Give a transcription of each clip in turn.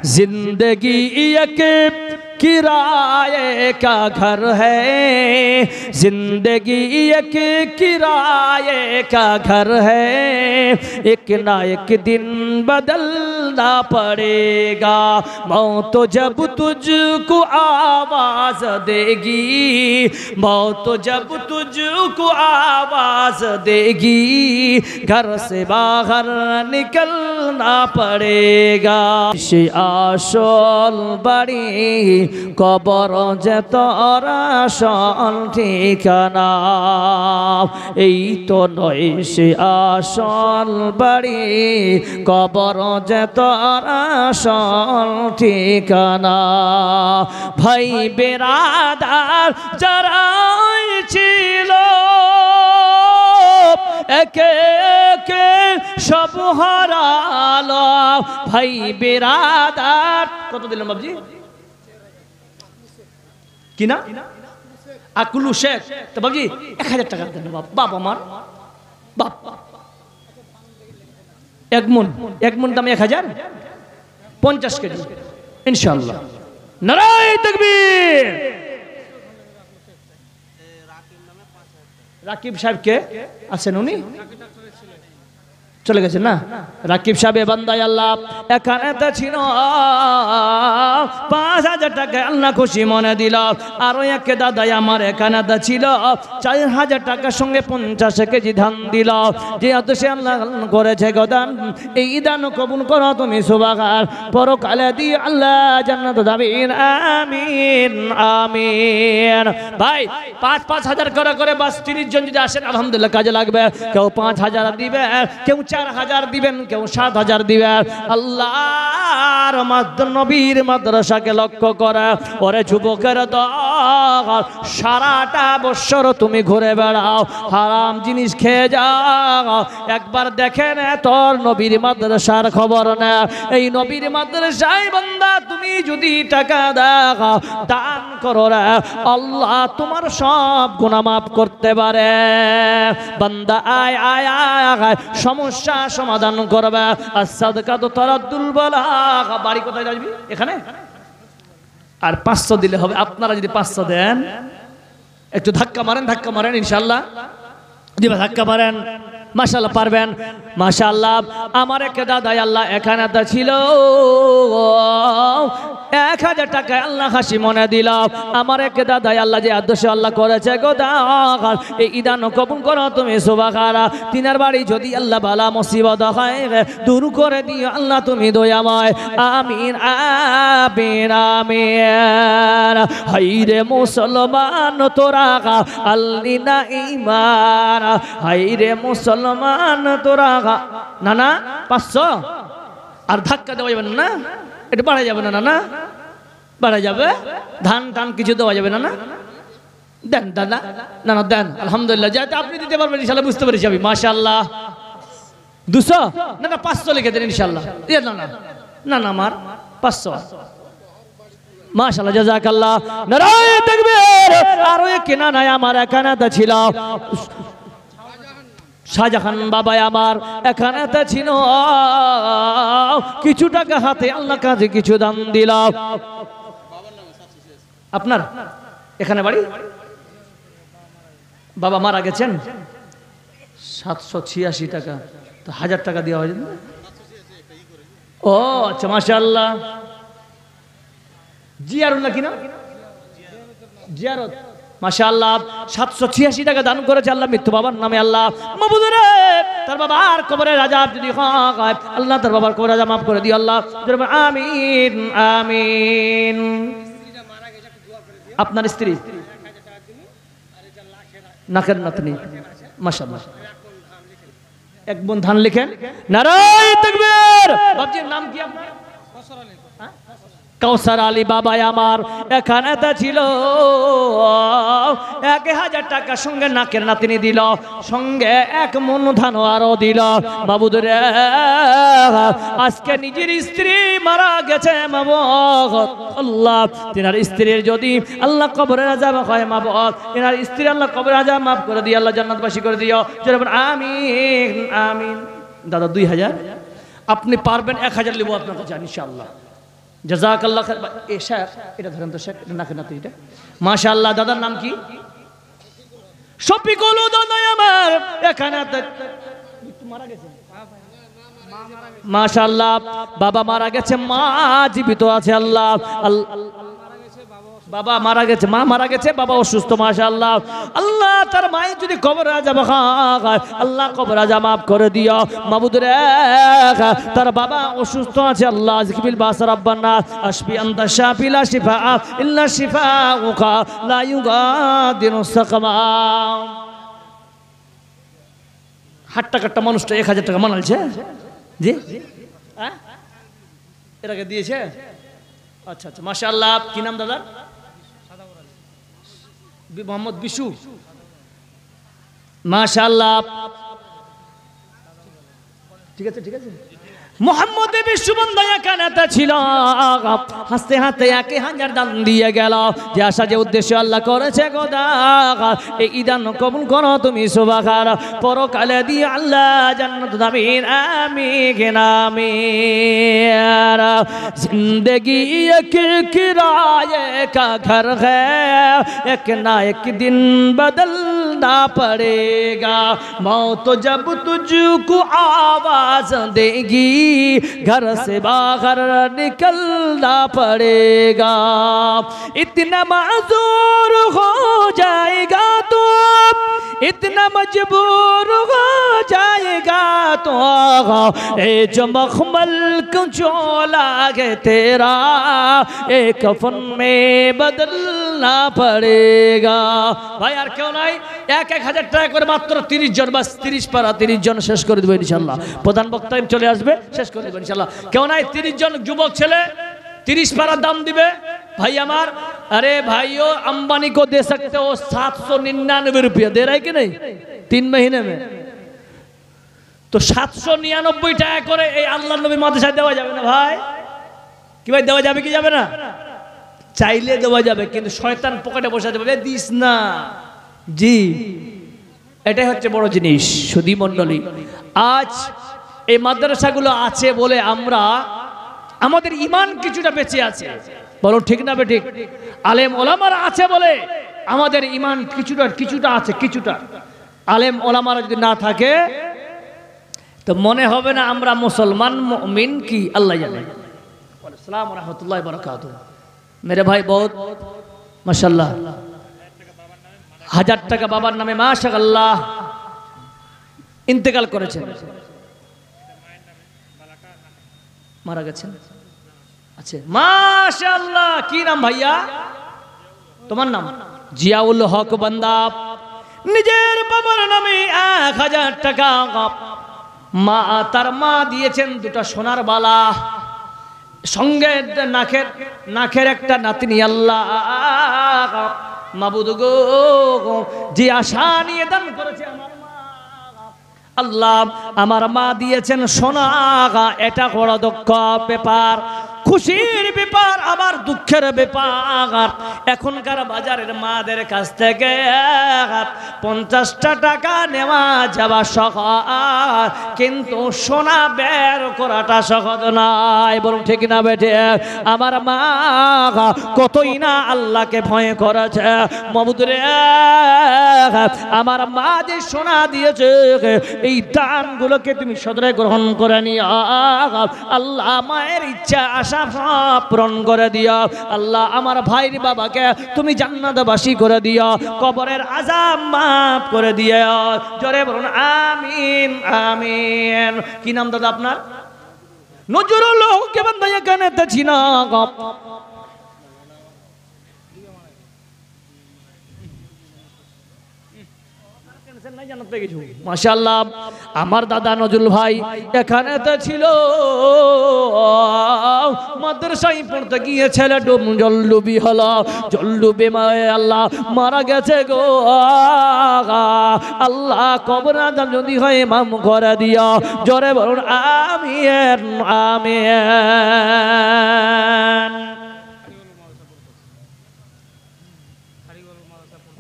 जिंदगी एक किराए का घर है, जिंदगी एक किराए का घर है, एक ना एक दिन बदलना पड़ेगा। मौत जब तुझको आवाज देगी, मौत जब तुझको आवाज देगी, घर से बाहर निकलना पड़ेगा। সে আসল বাড়ি কবর যে তোর আসল ঠিকানা, এই তো নয় সে আসল বাড়ি কবর যে তোর আসল ঠিকানা। ভাই বেরাদার যারা ছিল একে একে সব হারালো, ভাই বেরাদার কত দিলেন বাবজি কিনা আকুলু শেখ তো বাবজি 1000 টাকা দেন বাপ আমার বাপ। এক মন দাম 1050 কেজি ইনশাআল্লাহ। নারায়ে তাকবীর। রাকিব সাহেব কে আছেন? উনি চলে গেছেন না? রাকিব সাহেব বান্দায় আল্লাহ এখানে তো ছিল 5000 টাকা আল্লাহ খুশি মনে দিল। আর এক দাদাই আমার এখানে তো ছিল 4000 টাকার সঙ্গে 50 কেজি ধান দিল। যেহেতু সে আল্লাহ করেছে গোদান, এই দান কবুল করো তুমি সুবহান, পরকালে দিয়ে আল্লাহ জান্নাত দাবিন আমিন আমিন। ভাই 5,000 করে বাস 30 জন যদি আসেন আলহামদুলিল্লাহ কাজে লাগবে। কেউ 5000 দিবে, কেউ 4000 দিবেন, কেউ 7000 দিবেন। আল্লাহর নবীর মাদ্রাসাকে লক্ষ্য করে ওরে যুবকের দল, সারাটা বছর তুমি ঘুরে বেড়াও, হারাম জিনিস খেয়ে যাও, একবার দেখেন তোর নবীর মাদ্রাসার খবর না। এই নবীর মাদ্রাসায় বান্দা তুমি যদি টাকা দাও, দান করো রে, আল্লাহ তোমার সব গুনাহ মাফ করতে পারে। বান্দা আয় আয় আয় সমস্যা সমাধান করবে। আসাদকা তো তারাদ্দুল বালা। বাড়ি কোথায় আসবি? এখানে। আর 500 দিলে হবে। আপনারা যদি 500 দেন, একটু ধাক্কা মারেন ইনশাআল্লাহ। দিবা ধাক্কা মারেন, মাশাআল্লাহ পারবেন। মাশাআল্লাহ আমার এক দাদাই আল্লাহ এখানে তো ছিল 1000 টাকা আল্লাহ হাসি মনে দিল। আমার এক দাদাই আল্লাহ যে আদর্শ আল্লাহ করেছে গোদান, এই ইদান কবুল করো তুমি সুবহান। তিনার বাড়ি যদি আল্লাহ বালা মুসিবত হয় দূর করে দিও আল্লাহ তুমি দয়াময় আমিন আমিন আমিন। হাইরে মুসলমান তোরা আল্লিনা ঈমান, হাইরে মুসলমান তোরা না না 500 আর ধাক্কা দেওয়া যাবে না, এটা বাড়া যাবে না না বাড়া যাবে। ধান টান কিছু দেওয়া যাবে না না, দেন দাদা না না দেন আলহামদুলিল্লাহ। যাতে আপনি দিতে পারবেন ইনশাআল্লাহ, বুঝতে পেরেছি আমি। মাশাআল্লাহ 200 না না 500 লিখে দেন ইনশাআল্লাহ। না না না না আমার 500 মাশাআল্লাহ জাযাকাল্লাহ। নারায়ে তাকবীর। আর ওই কিনা নাই আমার এখানে তো ছিল শাহজাহান বাবা আমার এখানে তো ছিল, কিছু টাকা হাতে আল্লাহ কাজে কিছু দান দিল। আপনার এখানে বাড়ি? বাবা মারা গেছেন 786 টাকা, তো 1000 টাকা দেওয়া হয়েছে। ও আচ্ছা মাশাআল্লাহ। জিয়ারুল্লাহ কিনা জিয়ারত মাশাআল্লাহ 786 টাকা দান করেছে আল্লাহ মৃত্যু বাবার নামে। আল্লাহ মাবুদ রে তার বাবার কবরের আযাব যদি হয় আল্লাহ তার বাবার কবরের আযাব maaf করে দিও আল্লাহ। আমিন আমিন। আপনার স্ত্রী নাকের নাতনি মাশাআল্লাহ, এক বোন ধান লিখেন। নারায়ে তাকবীর। বাবজির নাম কি আপনার? কাউসার আলী বাবা আমার এখানে তো ছিল 1000 টাকা সঙ্গে নাকের নাতনি দিল, সঙ্গে 1 মন ধান আরো দিল। বাবুদের আজকে নিজের স্ত্রী মারা গেছে মাবুদ আল্লাহ, তিনার স্ত্রীর যদি আল্লাহ কবরের আযাব হয় মাবুদ, তিনার স্ত্রী আল্লাহ কবরের আযাব maaf করে দিও আল্লাহ, জান্নাতবাসী করে দিও। আমিন আমিন। দাদা 2000 আপনি পারবেন, 1000 লিব আপনার কাছে ইনশাআল্লাহ। জাযাকাল্লাহ খাইর। এ শেখ, এটা ধরেন তো শেখ, এটা নাকে নাতে, এটা মাশাআল্লাহ। দাদার নাম কি? শফিকুল দাদা আমার এখানে মারা গেছে, মাশাআল্লাহ। বাবা মারা গেছে, মা জীবিত আছে। আল্লাহ বাবা মারা গেছে, মা মারা গেছে, বাবা অসুস্থ, মাশাআল্লাহ। আল্লাহ তার মায়ের যদি কবর আযাব হয়, আল্লাহ কবর আযাব মাফ করে দিও মাবুদ রে। তার বাবা অসুস্থ আছে, আল্লাহ জিকিবিল বাস রাব্বানা আশফি আনতা শাফি লা শিফা ইল্লা শিফাউকা লা ইউগাদিরু সাকামা। হাট্টা কাট্টা মানুষটা 1000 টাকা মানালছে জি, হ্যাঁ এর আগে দিয়েছে। আচ্ছা আচ্ছা মাশাআল্লাহ। কি নাম দাদা? মোহাম্মদ বিশু, মাশাআল্লাহ। ঠিক আছে ঠিক আছে। মোহাম্মদ বিশু বন্ধা এখানে ছিল, হাসতে হাসতে 1000 দান দিয়ে গেল। যে আশা যে উদ্দেশ্য আল্লাহ করেছে গোদা, এই দান কবুল করো তুমি সুবহান। পরকালে দিয়ে আল্লাহ জান্নাত দাবিন আমিন আমিন। जिंदगी एक किराए का घर है, एक ना एक दिन बदलना पड़ेगा। मौत जब तुझको आवाज देगी, घर से बाहर निकलना पड़ेगा। इतना माजूर हो जाएगा तो, इतना मजबूर हो जाएगा तो, ए जो मखमल चोला है तेरा, एक कफन में बदलना पड़ेगा। भाई আর কেউ নাই? 1000 টাকা করে মাত্র 30 জন, বাস 30 পারা 30 জন শেষ করে দেব ইনশাআল্লাহ। প্রধান বক্তা চলে আসবে, শেষ করে দেব ইনশাআল্লাহ। কেউ নাই? 30 জন যুবক ছেলে 30 পারা দাম দিবে भाई हमार। अरे भाइयों, अंबानी को दे सकते हो 799 रुपया, दे रहा है कि नहीं 3 महीने में? तो 799 টাকা করে এই আল্লাহর নবী মাদ্রাসায় দেওয়া যাবে না ভাই? কি ভাই দেওয়া যাবে কি যাবে না? চাইলে দেওয়া যাবে, কিন্তু শয়তান পকেটে বসে যাবে, দিস না জি। এটাই হচ্ছে বড় জিনিস। সুধী মণ্ডলী, আজ এই মাদ্রাসাগুলো আছে বলে আমরা, আমাদের ঈমান কিছুটা বেঁচে আছে, বলো ঠিক না বে ঠিক? আলেম ওলামারা আছে বলে আমাদের ঈমান কিছুটা আছে, কিছুটা। আলেম ওলামারা যদি না থাকে তো মনে হবে না আমরা মুসলমান মুমিন কি আল্লাহ জানে। আসসালামু আলাইকুম রাহমাতুল্লাহি ওয়া বারাকাতুহু। मेरे भाई बहुत माशाल्लाह 1000 টাকা বাবার নামে মাশাআল্লাহ ইন্তেকাল করেছেন, মারা গেছেন। আচ্ছা মাশাআল্লাহ। কি নাম ভাইয়া তোমার? নাম জিয়াউল হক বান্দা। নিজের বাবার নামে 1000 টাকা, মা তার মা দিয়েছেন 2টা সোনার বালা, সঙ্গে নাকের একটা নাতনি। আল্লাহ মাবুদ গো, যে আশা নিয়ে দান করেছে আমার মা, আল্লাহ আমার মা দিয়েছেন সোনা। এটা বড় দুঃখ ব্যাপার, খুশির ব্যাপার, আবার দুঃখের ব্যাপার। এখনকার বাজারের মাদের কাছ থেকে 50টা টাকা নেওয়া যাওয়া সহজ, কিন্তু সোনা বের করাটা সহজ নয়, বরং ঠিক না বেঠে? আমার মা কতই না আল্লাহকে ভয় করেছে মাবুদ রে। আমার মা যে সোনা দিয়েছে, এই দানগুলোকে তুমি সদরে গ্রহণ করে নিও। আল্লাহ মায়ের ইচ্ছা আশা পূরণ করে দিও। আল্লাহ আমার ভাইয়ের বাবাকে তুমি জান্নাতবাসী করে দিও, কবরের আযাব মাফ করে দিও। জোরে বলুন আমিন আমিন। কি নাম দাদা আপনার? নজরুল হক বান্দা এখানে আছি না। মাশাআল্লাহ আমার দাদা নজরুল ভাই এখানে তো ছিল, মাদ্রাসায় পড়তে গিয়ে ছেলে জলডুবি হলো, জলডুবি মায়ে আল্লাহ মারা গেছে গো। আল্লাহ কবর আযাব যদি হয় মাফ করে দিও। জোরে বলুন আমিন আমিন।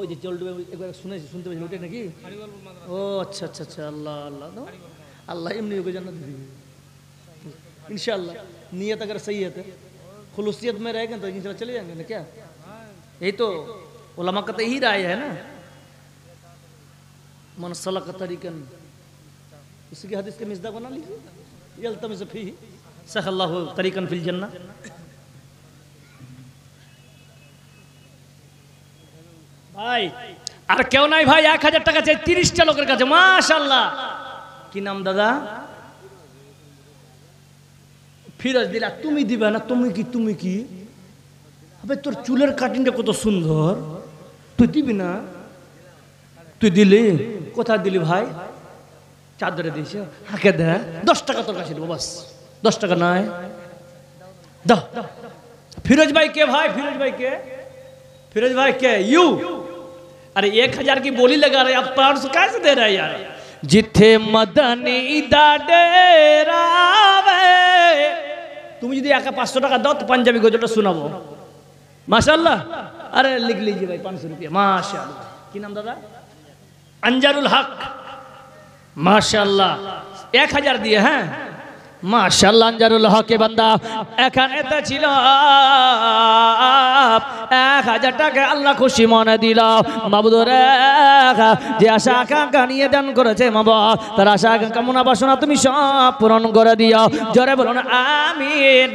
ওই যে জলডুবে একবার শুনেছি, শুনতে পেয়েছি ওটা নাকি? ও আচ্ছা আচ্ছা আচ্ছা। আল্লাহ আল্লাহ আল্লাহ এমনি ওকে জান্নাত দিবে ইনশাআল্লাহ। নিয়ত अगर सही है तो खुलूसियत में रहेंगे तो इंशाल्लाह चले जाएंगे ना क्या? यही तो उलमा का तो यही राय है ना, मन सलक तरीकन, इसी की हदीस के मिसदाक बना लीजिए, यल्तमिस फीही सहल्लाहु तरीकन फिल जन्नह। भाई আর কেউ নাই ভাই, 1000 টাকা চাই 30টা লোকের কাছে, মাশাআল্লাহ। কি নাম দাদা? ফিরোজ দিলা, তুমি দিবে না? তুমি কি আবে তোর চুলের কাটিংটা কত সুন্দর, তুই দিবি না? তুই দিলি, কোথায় দিলি ভাই? চাদরে দিয়েছে, হাঁকে দে, 10 টাকা তোর কাছে দেবো, বাস 10 টাকা নয়, দাও। ফিরোজ ভাই কে ভাই? ফিরোজ ভাই কে? फिरोज भाई क्या यू? अरे 1000 की बोली लगा रहे, आप 500 कैसे दे रहे हैं यार? जिथे मदनी दा डेरा वे, तुम यदि आका 500 টাকা দাও তো পাঞ্জাবি গজলটা শোনাবো, মাশাআল্লাহ। अरे लिख लीजिए भाई 500 रुपया, माशाअल्लाह। কি নাম দাদা? अंजारुल हक, माशाअल्लाह 1000 दिए हैं, माशाअल्लाह। अंजारुल हक के बंदा এখানে তো ছিল 1000 টাকা, আল্লাহ খুশি মনে দিল। মাবুদ রে, যে আশা আকাঙ্ক্ষা নিয়ে দান করেছে মাবা, তার আশা আকাঙ্ক্ষা মনা বাসনা তুমি সব পূরণ করে দিও। জোরে বলুন আমিন।